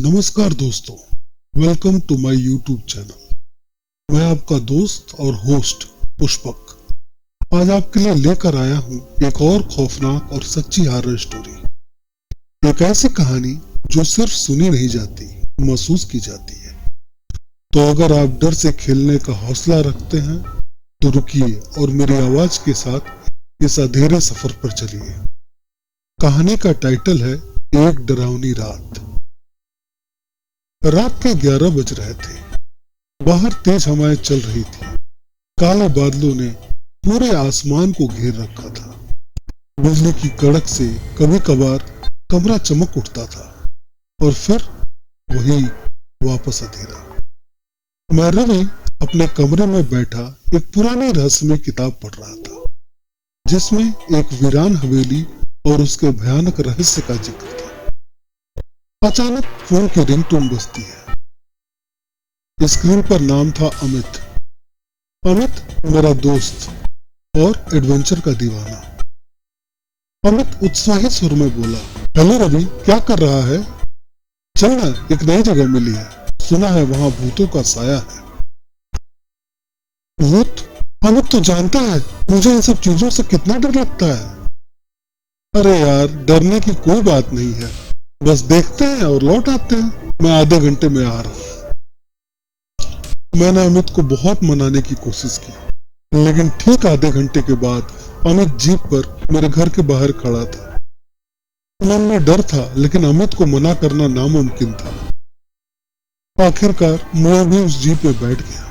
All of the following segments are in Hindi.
नमस्कार दोस्तों, welcome to my YouTube channel. मैं आपका दोस्त और होस्ट पुष्पक आज आपके लिए लेकर आया हूँ एक और खौफनाक और सच्ची हॉरर स्टोरी। एक ऐसी कहानी जो सिर्फ सुनी नहीं जाती, महसूस की जाती है। तो अगर आप डर से खेलने का हौसला रखते हैं तो रुकिए और मेरी आवाज के साथ इस अंधेरे सफर पर चलिए। कहानी का टाइटल है एक डरावनी रात। रात के 11 बज रहे थे। बाहर तेज हवाएं चल रही थी। काले बादलों ने पूरे आसमान को घेर रखा था। बिजली की कड़क से कभी कभार कमरा चमक उठता था और फिर वही वापस अंधेरा। मैं रवि अपने कमरे में बैठा एक पुरानी रहस्यमय किताब पढ़ रहा था, जिसमें एक वीरान हवेली और उसके भयानक रहस्य का जिक्र था। अचानक फोन की रिंगटोन बजती है। स्क्रीन पर नाम था अमित। अमित मेरा दोस्त और एडवेंचर का दीवाना। अमित उत्साहित सुर में बोला, हेलो रवि, क्या कर रहा है? चल ना, एक नई जगह मिली है, सुना है वहां भूतों का साया है। भूत? अमित तो जानता है मुझे इन सब चीजों से कितना डर लगता है। अरे यार, डरने की कोई बात नहीं है, बस देखते हैं और लौट आते हैं। मैं आधे घंटे में आ रहा हूं। मैंने अमित को बहुत मनाने की कोशिश की, लेकिन ठीक आधे घंटे के बाद अमित जीप पर मेरे घर के बाहर खड़ा था। मन में डर था, लेकिन अमित को मना करना नामुमकिन था। आखिरकार मैं भी उस जीप में बैठ गया।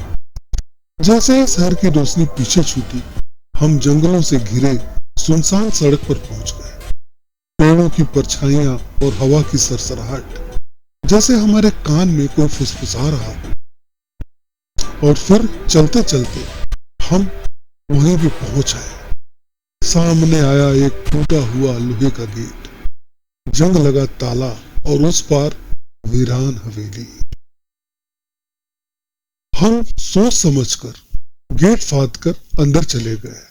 जैसे ही शहर की रोशनी पीछे छूटी, हम जंगलों से घिरे सुनसान सड़क पर पहुंच गए। पेड़ों की परछाइयां और हवा की सरसराहट, जैसे हमारे कान में कोई फुसफुसा रहा। और फिर चलते चलते हम वहीं भी पहुंच आए। सामने आया एक टूटा हुआ लोहे का गेट, जंग लगा ताला और उस पार वीरान हवेली। हम सोच समझकर गेट फाड़कर अंदर चले गए।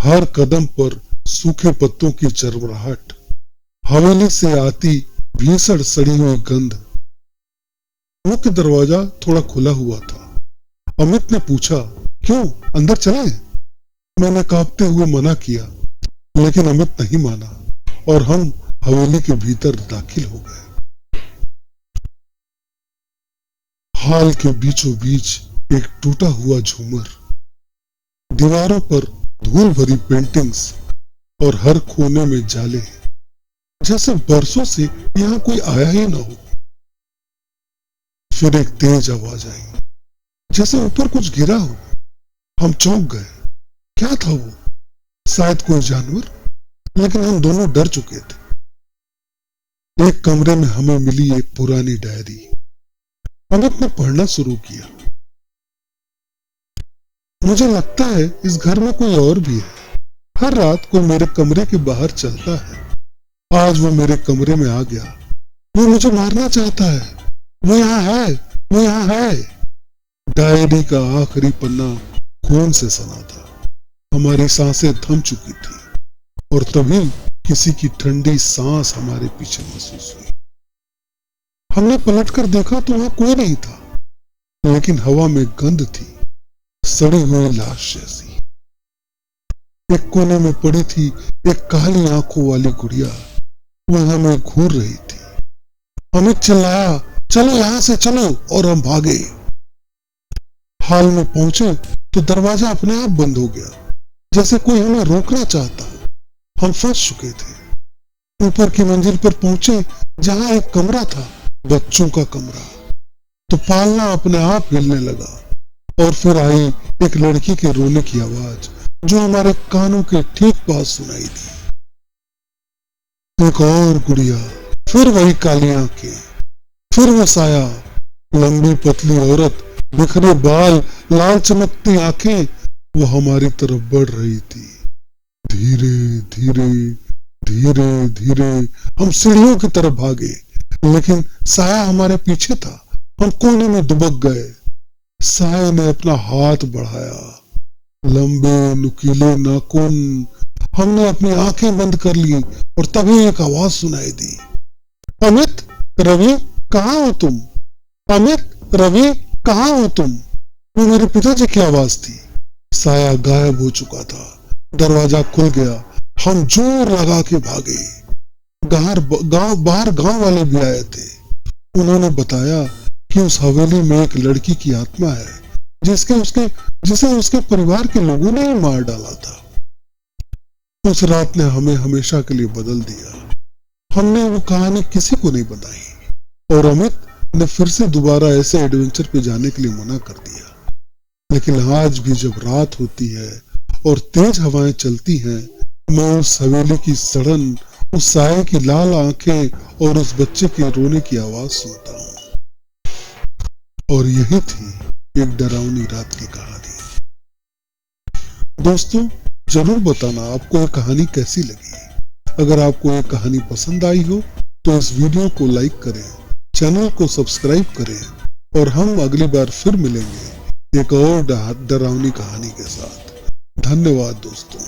हर कदम पर सूखे पत्तों की चरमराहट, हवेली से आती भीषण सड़ी हुई गंध। मुख्य दरवाजा थोड़ा खुला हुआ था। अमित ने पूछा, क्यों, अंदर चलें? मैंने कांपते हुए मना किया, लेकिन अमित नहीं माना और हम हवेली के भीतर दाखिल हो गए। हॉल के बीचों बीच एक टूटा हुआ झूमर, दीवारों पर धूल भरी पेंटिंग्स और हर कोने में जाले, जैसे बरसों से यहाँ कोई आया ही ना हो। फिर एक तेज आवाज आई, जैसे ऊपर कुछ गिरा हो। हम चौंक गए। क्या था वो? शायद कोई जानवर, लेकिन हम दोनों डर चुके थे। एक कमरे में हमें मिली एक पुरानी डायरी। अमित ने पढ़ना शुरू किया। मुझे लगता है इस घर में कोई और भी है। हर रात कोई मेरे कमरे के बाहर चलता है। आज वो मेरे कमरे में आ गया। वो मुझे मारना चाहता है। वो यहाँ है, वो यहाँ है। डायरी का आखिरी पन्ना खून से सना था। हमारी सांसें थम चुकी थी और तभी किसी की ठंडी सांस हमारे पीछे महसूस हुई। हमने पलटकर देखा तो वहां कोई नहीं था, लेकिन हवा में गंध थी, सड़ी हुई लाश जैसी। एक कोने में पड़ी थी एक काली आंखों वाली गुड़िया। वह हमें घूर रही थी। अमित चिल्लाया, चलो यहां से चलो, और हम भागे। हॉल में पहुंचे तो दरवाजा अपने आप बंद हो गया, जैसे कोई हमें रोकना चाहता। हम फंस चुके थे। ऊपर की मंजिल पर पहुंचे, जहां एक कमरा था, बच्चों का कमरा। तो पालना अपने आप हिलने लगा और फिर आई एक लड़की के रोने की आवाज, जो हमारे कानों के ठीक पास सुनाई दी। एक और गुड़िया, फिर वही काली आंखें, फिर वो साया। लंबी पतली औरत, बिखरे बाल, लाल चमकती आंखें, वो हमारी तरफ बढ़ रही थी। धीरे धीरे धीरे धीरे हम सीढ़ियों की तरफ भागे, लेकिन साया हमारे पीछे था। हम कोने में दुबक गए। साया ने अपना हाथ बढ़ाया, लंबे नुकीले नाखून। हमने अपनी आंखें बंद कर ली और तभी एक आवाज सुनाई दी, अमित, रवि, कहाँ हो तुम? अमित, रवि, कहाँ हो तुम? वो मेरे पिताजी की आवाज थी। साया गायब हो चुका था। दरवाजा खुल गया। हम जोर लगा के भागे। बाहर गांव वाले भी आए थे। उन्होंने बताया कि उस हवेली में एक लड़की की आत्मा है जिसे उसके परिवार के लोगों ने ही मार डाला था। उस रात ने हमें हमेशा के लिए बदल दिया। हमने वो कहानी किसी को नहीं बताई और अमित ने फिर से दोबारा ऐसे एडवेंचर पे जाने के लिए मना कर दिया। लेकिन आज भी जब रात होती है और तेज हवाएं चलती हैं, मैं उस हवेली की सड़न, उस साये की लाल आंखें और उस बच्चे के रोने की आवाज सुनता हूँ। और यही थी एक डरावनी रात की कहानी। दोस्तों, जरूर बताना आपको ये कहानी कैसी लगी। अगर आपको ये कहानी पसंद आई हो तो इस वीडियो को लाइक करें, चैनल को सब्सक्राइब करें और हम अगली बार फिर मिलेंगे एक और डरावनी कहानी के साथ। धन्यवाद दोस्तों।